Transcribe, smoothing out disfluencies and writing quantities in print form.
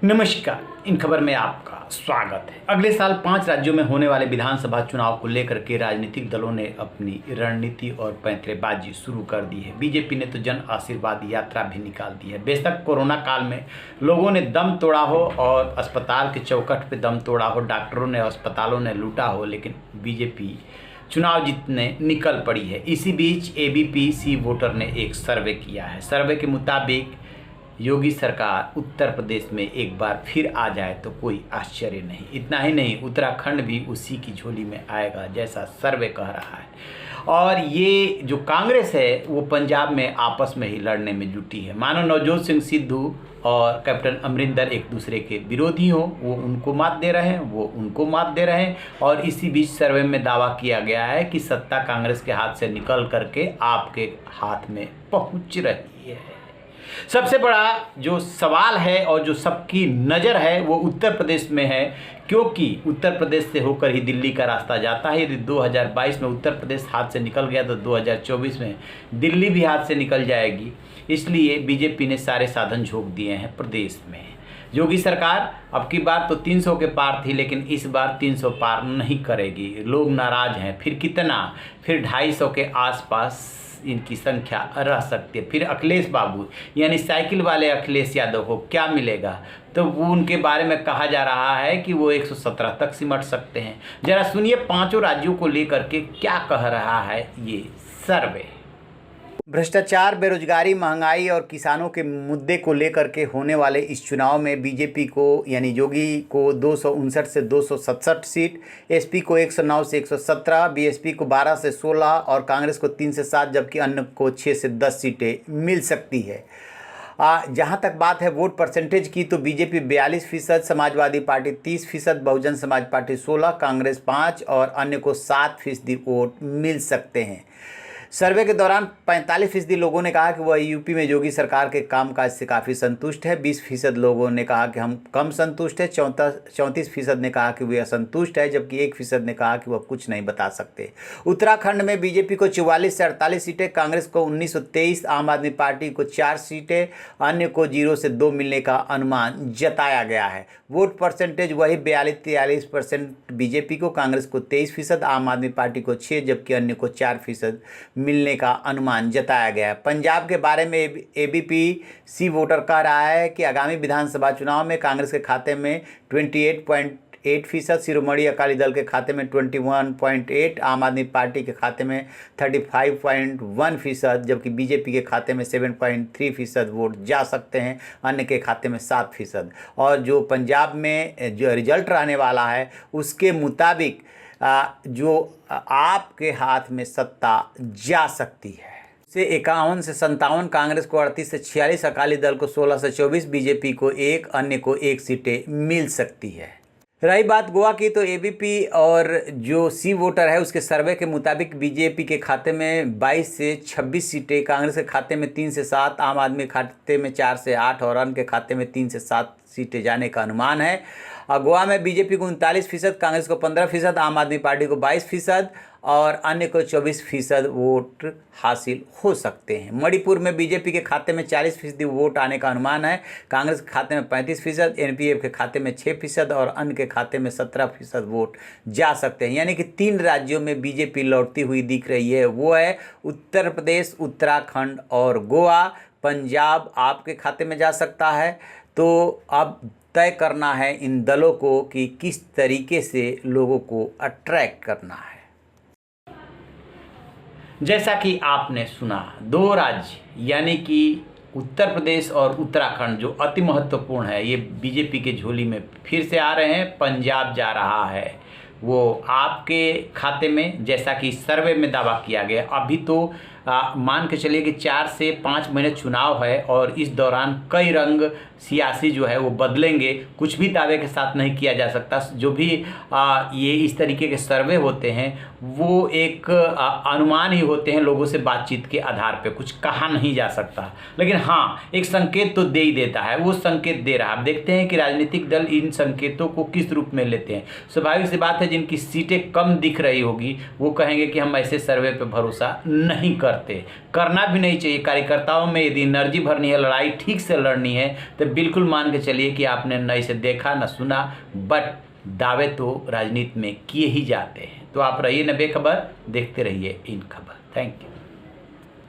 नमस्कार। इन खबर में आपका स्वागत है। अगले साल 5 राज्यों में होने वाले विधानसभा चुनाव को लेकर के राजनीतिक दलों ने अपनी रणनीति और पैंतरेबाजी शुरू कर दी है। बीजेपी ने तो जन आशीर्वाद यात्रा भी निकाल दी है। बेशक कोरोना काल में लोगों ने दम तोड़ा हो और अस्पताल के चौखट पे दम तोड़ा हो, डॉक्टरों ने अस्पतालों ने लूटा हो, लेकिन बीजेपी चुनाव जीतने निकल पड़ी है। इसी बीच एबीपी सी वोटर ने एक सर्वे किया है। सर्वे के मुताबिक योगी सरकार उत्तर प्रदेश में एक बार फिर आ जाए तो कोई आश्चर्य नहीं। इतना ही नहीं, उत्तराखंड भी उसी की झोली में आएगा जैसा सर्वे कह रहा है। और ये जो कांग्रेस है वो पंजाब में आपस में ही लड़ने में जुटी है। मानो नवजोत सिंह सिद्धू और कैप्टन अमरिंदर एक दूसरे के विरोधी हो, वो उनको मात दे रहे हैं, वो उनको मात दे रहे हैं। और इसी बीच सर्वे में दावा किया गया है कि सत्ता कांग्रेस के हाथ से निकल करके आपके हाथ में पहुंच रही है। सबसे बड़ा जो सवाल है और जो सबकी नज़र है वो उत्तर प्रदेश में है, क्योंकि उत्तर प्रदेश से होकर ही दिल्ली का रास्ता जाता है। यदि 2022 में उत्तर प्रदेश हाथ से निकल गया तो 2024 में दिल्ली भी हाथ से निकल जाएगी। इसलिए बीजेपी ने सारे साधन झोंक दिए हैं प्रदेश में। योगी सरकार अब की बार तो 300 के पार थी, लेकिन इस बार 300 पार नहीं करेगी। लोग नाराज हैं। फिर कितना? फिर 250 के आसपास इनकी संख्या रह सकती है। फिर अखिलेश बाबू यानी साइकिल वाले अखिलेश यादव को क्या मिलेगा? तो वो उनके बारे में कहा जा रहा है कि वो 117 तक सिमट सकते हैं। जरा सुनिए पांचों राज्यों को लेकर के क्या कह रहा है ये सर्वे। भ्रष्टाचार, बेरोजगारी, महंगाई और किसानों के मुद्दे को लेकर के होने वाले इस चुनाव में बीजेपी को यानी योगी को 259 से 267 सीट, एसपी को 109 से 117, बीएसपी को 12 से 16 और कांग्रेस को 3 से 7, जबकि अन्य को 6 से 10 सीटें मिल सकती है। जहाँ तक बात है वोट परसेंटेज की तो BJP 42%, Samajwadi party 30%, Bahujan Samaj party 16%, Congress 5% और अन्य को 7% वोट मिल सकते हैं। सर्वे के दौरान 45% लोगों ने कहा कि वह यूपी में योगी सरकार के कामकाज से काफ़ी संतुष्ट है। 20% लोगों ने कहा कि हम कम संतुष्ट है। 34% ने कहा कि वे असंतुष्ट है, जबकि 1% ने कहा कि वह कुछ नहीं बता सकते। उत्तराखंड में बीजेपी को 44 से 48 सीटें, कांग्रेस को 19 से 23, आम आदमी पार्टी को 4 सीटें, अन्य को 0 से 2 मिलने का अनुमान जताया गया है। वोट परसेंटेज वही 42-43% बीजेपी को, कांग्रेस को 23%, आम आदमी पार्टी को 6, जबकि अन्य को 4% मिलने का अनुमान जताया गया है। पंजाब के बारे में एबीपी सी वोटर कह रहा है कि आगामी विधानसभा चुनाव में कांग्रेस के खाते में 28.8%, शिरोमणि अकाली दल के खाते में 21.8%, आम आदमी पार्टी के खाते में 35.1%, जबकि बीजेपी के खाते में 7.3% वोट जा सकते हैं, अन्य के खाते में 7%। और जो पंजाब में जो रिजल्ट रहने वाला है उसके मुताबिक जो आपके हाथ में सत्ता जा सकती है से 51 से 57, कांग्रेस को 38 से 46, अकाली दल को 16 से 24, बीजेपी को 1, अन्य को 1 सीटें मिल सकती है। रही बात गोवा की तो एबीपी और जो सी वोटर है उसके सर्वे के मुताबिक बीजेपी के खाते में 22 से 26 सीटें, कांग्रेस के खाते में 3 से 7, आम आदमी के खाते में 4 से 8 और अन्य के खाते में 3 से 7 सीटें जाने का अनुमान है। गोवा में बीजेपी को 39%, कांग्रेस को 15%, आम आदमी पार्टी को 22% और अन्य को 24% वोट हासिल हो सकते हैं। मणिपुर में बीजेपी के खाते में 40% वोट आने का अनुमान है, कांग्रेस के खाते में 35%, एनपीएफ के खाते में 6% और अन्य के खाते में 17% वोट जा सकते हैं। यानी कि 3 राज्यों में बीजेपी लौटती हुई दिख रही है, वो है उत्तर प्रदेश, उत्तराखंड और गोवा। पंजाब आपके खाते में जा सकता है। तो अब तय करना है इन दलों को कि किस तरीके से लोगों को अट्रैक्ट करना है। जैसा कि आपने सुना, 2 राज्य यानी कि उत्तर प्रदेश और उत्तराखंड जो अति महत्वपूर्ण है, ये बीजेपी के झोली में फिर से आ रहे हैं। पंजाब जा रहा है वो आपके खाते में, जैसा कि सर्वे में दावा किया गया। अभी तो मान के चलिए कि 4 से 5 महीने चुनाव है और इस दौरान कई रंग सियासी जो है वो बदलेंगे। कुछ भी दावे के साथ नहीं किया जा सकता। जो भी ये इस तरीके के सर्वे होते हैं वो एक अनुमान ही होते हैं, लोगों से बातचीत के आधार पे कुछ कहा नहीं जा सकता। लेकिन हाँ, एक संकेत तो दे ही देता है, वो संकेत दे रहा है। अब देखते हैं कि राजनीतिक दल इन संकेतों को किस रूप में लेते हैं। स्वाभाविक सी बात है, जिनकी सीटें कम दिख रही होगी वो कहेंगे कि हम ऐसे सर्वे पे भरोसा नहीं कर करते, करना भी नहीं चाहिए। कार्यकर्ताओं में यदि एनर्जी भरनी है, लड़ाई ठीक से लड़नी है, तो बिल्कुल मान के चलिए कि आपने न इसे देखा न सुना, बट दावे तो राजनीति में किए ही जाते हैं। तो आप रहिए न बेखबर, देखते रहिए इन खबर। Thank you.